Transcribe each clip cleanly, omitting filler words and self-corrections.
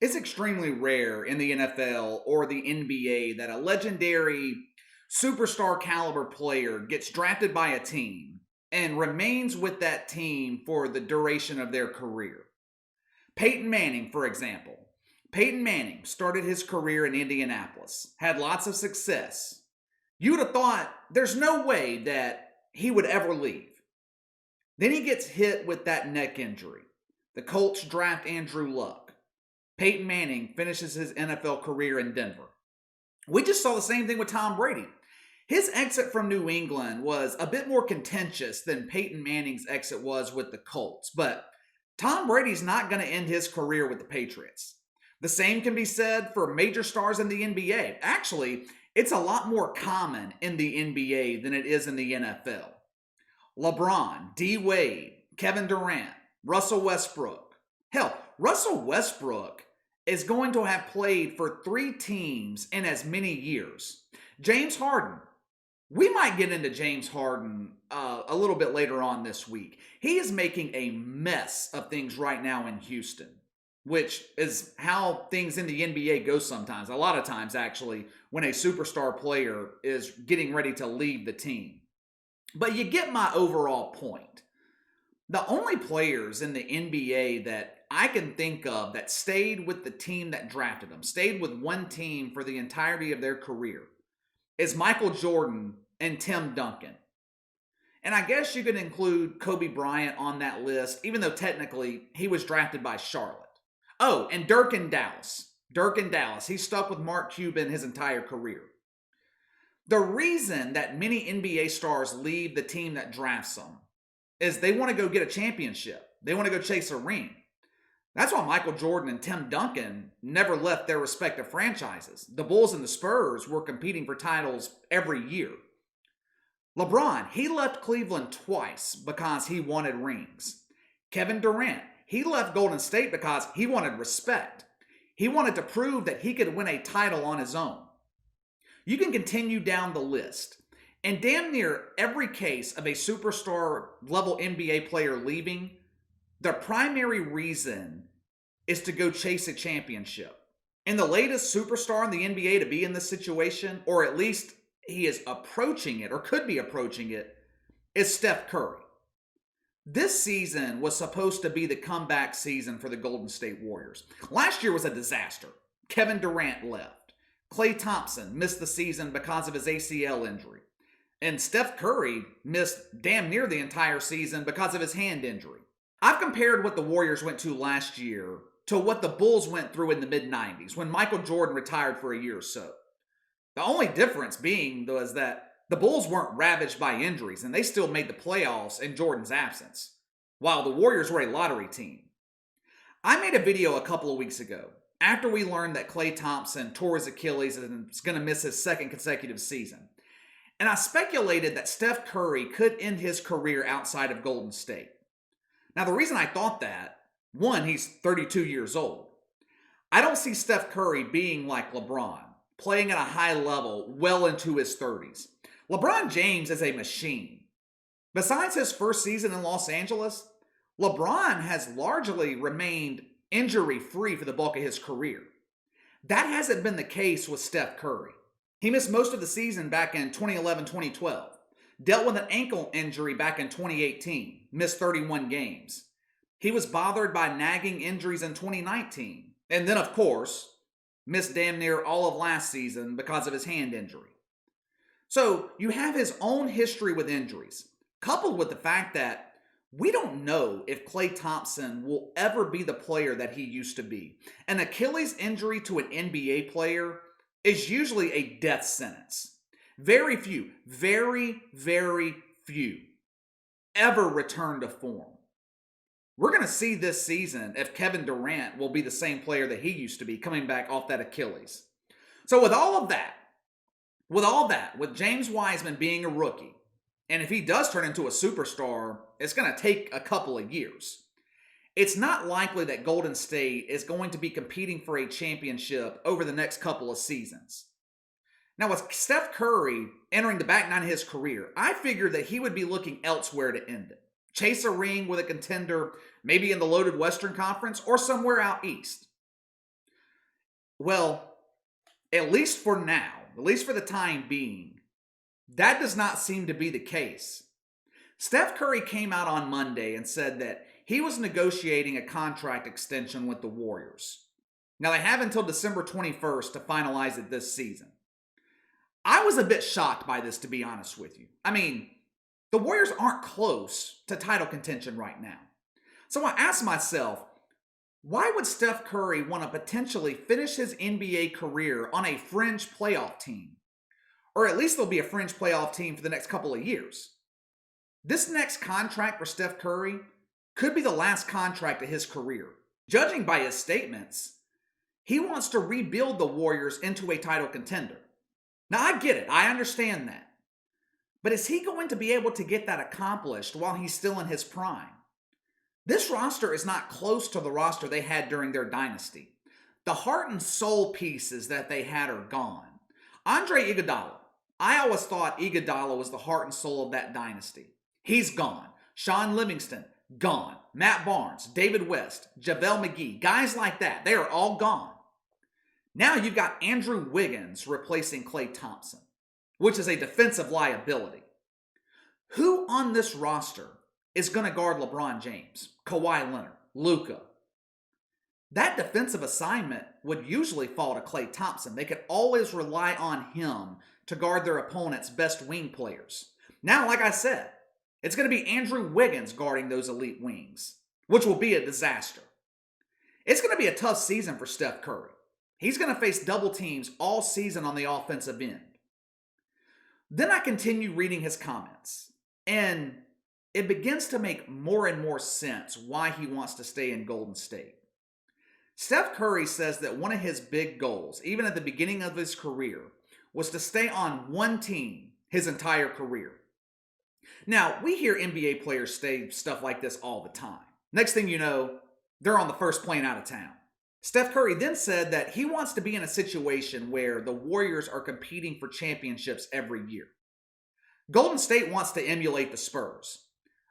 It's extremely rare in the NFL or the NBA that a legendary superstar caliber player gets drafted by a team and remains with that team for the duration of their career. Peyton Manning, for example. Peyton Manning started his career in Indianapolis, had lots of success. You would have thought there's no way that he would ever leave. Then he gets hit with that neck injury. The Colts draft Andrew Luck. Peyton Manning finishes his NFL career in Denver. We just saw the same thing with Tom Brady. His exit from New England was a bit more contentious than Peyton Manning's exit was with the Colts, but Tom Brady's not going to end his career with the Patriots. The same can be said for major stars in the NBA. Actually, it's a lot more common in the NBA than it is in the NFL. LeBron, D. Wade, Kevin Durant, Russell Westbrook. Hell, Russell Westbrook is going to have played for 3 teams in as many years. James Harden. We might get into James Harden a little bit later on this week. He is making a mess of things right now in Houston, which is how things in the NBA go sometimes. A lot of times, actually, when a superstar player is getting ready to leave the team. But you get my overall point. The only players in the NBA that I can think of that stayed with the team that drafted them, stayed with one team for the entirety of their career, is Michael Jordan and Tim Duncan. And I guess you could include Kobe Bryant on that list, even though technically he was drafted by Charlotte. Oh, and Dirk in Dallas. Dirk in Dallas. He stuck with Mark Cuban his entire career. The reason that many NBA stars leave the team that drafts them is they want to go get a championship. They want to go chase a ring. That's why Michael Jordan and Tim Duncan never left their respective franchises. The Bulls and the Spurs were competing for titles every year. LeBron, he left Cleveland twice because he wanted rings. Kevin Durant, he left Golden State because he wanted respect. He wanted to prove that he could win a title on his own. You can continue down the list. In damn near every case of a superstar level NBA player leaving, the primary reason is to go chase a championship. And the latest superstar in the NBA to be in this situation, or at least he is approaching it, or could be approaching it, is Steph Curry. This season was supposed to be the comeback season for the Golden State Warriors. Last year was a disaster. Kevin Durant left. Klay Thompson missed the season because of his ACL injury. And Steph Curry missed damn near the entire season because of his hand injury. I've compared what the Warriors went to last year to what the Bulls went through in the mid-90s when Michael Jordan retired for a year or so. The only difference being was that the Bulls weren't ravaged by injuries and they still made the playoffs in Jordan's absence, while the Warriors were a lottery team. I made a video a couple of weeks ago after we learned that Klay Thompson tore his Achilles and is going to miss his 2nd consecutive season. And I speculated that Steph Curry could end his career outside of Golden State. Now, the reason I thought that, one, he's 32 years old. I don't see Steph Curry being like LeBron, playing at a high level well into his 30s. LeBron James is a machine. Besides his first season in Los Angeles, LeBron has largely remained injury-free for the bulk of his career. That hasn't been the case with Steph Curry. He missed most of the season back in 2011-2012. Dealt with an ankle injury back in 2018, missed 31 games. He was bothered by nagging injuries in 2019. And then, of course, missed damn near all of last season because of his hand injury. So you have his own history with injuries, coupled with the fact that we don't know if Klay Thompson will ever be the player that he used to be. An Achilles injury to an NBA player is usually a death sentence. Very few, very, very few ever return to form. We're going to see this season if Kevin Durant will be the same player that he used to be coming back off that Achilles. So with all that, with James Wiseman being a rookie, and if he does turn into a superstar, it's going to take a couple of years. It's not likely that Golden State is going to be competing for a championship over the next couple of seasons. Now, with Steph Curry entering the back nine of his career, I figured that he would be looking elsewhere to end it. Chase a ring with a contender, maybe in the loaded Western Conference or somewhere out east. Well, at least for now, at least for the time being, that does not seem to be the case. Steph Curry came out on Monday and said that he was negotiating a contract extension with the Warriors. Now, they have until December 21st to finalize it this season. I was a bit shocked by this, to be honest with you. I mean, the Warriors aren't close to title contention right now. So I asked myself, why would Steph Curry want to potentially finish his NBA career on a fringe playoff team? Or at least there'll be a fringe playoff team for the next couple of years. This next contract for Steph Curry could be the last contract of his career. Judging by his statements, he wants to rebuild the Warriors into a title contender. Now, I get it. I understand that. But is he going to be able to get that accomplished while he's still in his prime? This roster is not close to the roster they had during their dynasty. The heart and soul pieces that they had are gone. Andre Iguodala. I always thought Iguodala was the heart and soul of that dynasty. He's gone. Sean Livingston, gone. Matt Barnes, David West, JaVale McGee, guys like that, they are all gone. Now you've got Andrew Wiggins replacing Klay Thompson, which is a defensive liability. Who on this roster is going to guard LeBron James, Kawhi Leonard, Luka? That defensive assignment would usually fall to Klay Thompson. They could always rely on him to guard their opponent's best wing players. Now, like I said, it's going to be Andrew Wiggins guarding those elite wings, which will be a disaster. It's going to be a tough season for Steph Curry. He's going to face double teams all season on the offensive end. Then I continue reading his comments, and it begins to make more and more sense why he wants to stay in Golden State. Steph Curry says that one of his big goals, even at the beginning of his career, was to stay on one team his entire career. Now, we hear NBA players say stuff like this all the time. Next thing you know, they're on the first plane out of town. Steph Curry then said that he wants to be in a situation where the Warriors are competing for championships every year. Golden State wants to emulate the Spurs,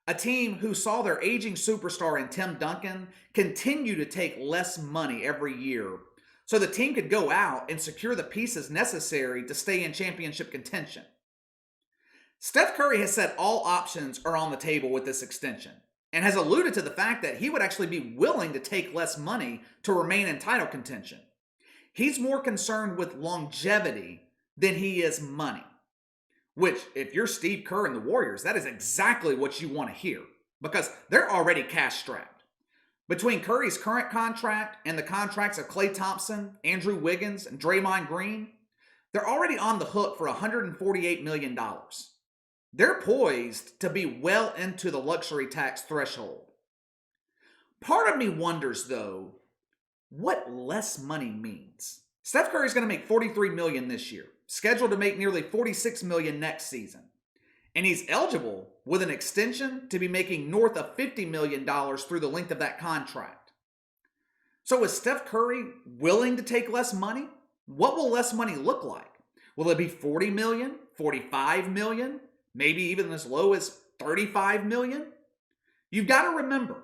a team who saw their aging superstar in Tim Duncan continue to take less money every year so the team could go out and secure the pieces necessary to stay in championship contention. Steph Curry has said all options are on the table with this extension, and has alluded to the fact that he would actually be willing to take less money to remain in title contention. He's more concerned with longevity than he is money. Which, if you're Steve Kerr and the Warriors, that is exactly what you want to hear, because they're already cash strapped. Between Curry's current contract and the contracts of Klay Thompson, Andrew Wiggins, and Draymond Green, they're already on the hook for $148 million. They're poised to be well into the luxury tax threshold. Part of me wonders, though, what less money means. Steph Curry's going to make $43 million this year, scheduled to make nearly $46 million next season. And he's eligible with an extension to be making north of $50 million through the length of that contract. So is Steph Curry willing to take less money? What will less money look like? Will it be $40 million, $45 million? Maybe even as low as $35 million? You've got to remember,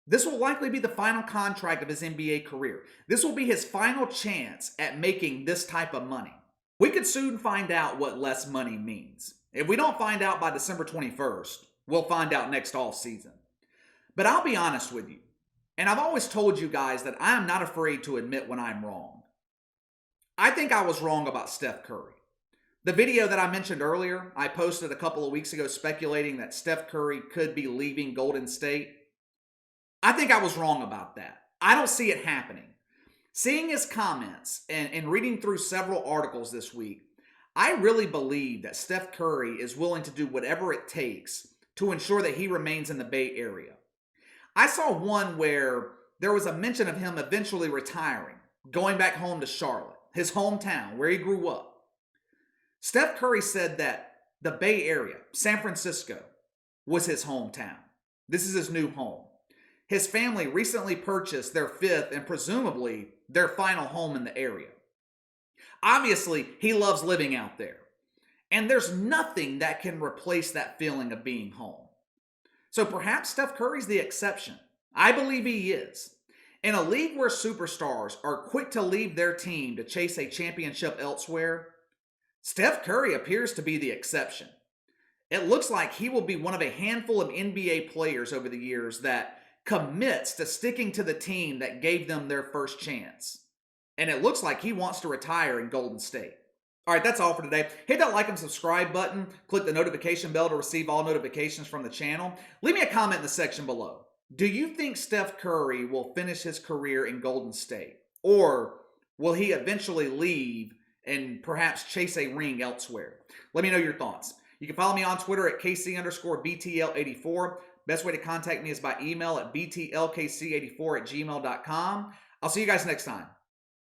this will likely be the final contract of his NBA career. This will be his final chance at making this type of money. We could soon find out what less money means. If we don't find out by December 21st, we'll find out next offseason. But I'll be honest with you, and I've always told you guys that I am not afraid to admit when I'm wrong. I think I was wrong about Steph Curry. The video that I mentioned earlier, I posted a couple of weeks ago speculating that Steph Curry could be leaving Golden State. I think I was wrong about that. I don't see it happening. Seeing his comments and reading through several articles this week, I really believe that Steph Curry is willing to do whatever it takes to ensure that he remains in the Bay Area. I saw one where there was a mention of him eventually retiring, going back home to Charlotte, his hometown, where he grew up. Steph Curry said that the Bay Area, San Francisco, was his hometown. This is his new home. His family recently purchased their fifth and presumably their final home in the area. Obviously, he loves living out there. And there's nothing that can replace that feeling of being home. So perhaps Steph Curry's the exception. I believe he is. In a league where superstars are quick to leave their team to chase a championship elsewhere, Steph Curry appears to be the exception. It looks like he will be one of a handful of NBA players over the years that commits to sticking to the team that gave them their first chance. And it looks like he wants to retire in Golden State. All right, that's all for today. Hit that like and subscribe button. Click the notification bell to receive all notifications from the channel. Leave me a comment in the section below. Do you think Steph Curry will finish his career in Golden State? Or will he eventually leave and perhaps chase a ring elsewhere? Let me know your thoughts. You can follow me on Twitter at KC_BTL84. Best way to contact me is by email at BTLKC84@gmail.com. I'll see you guys next time.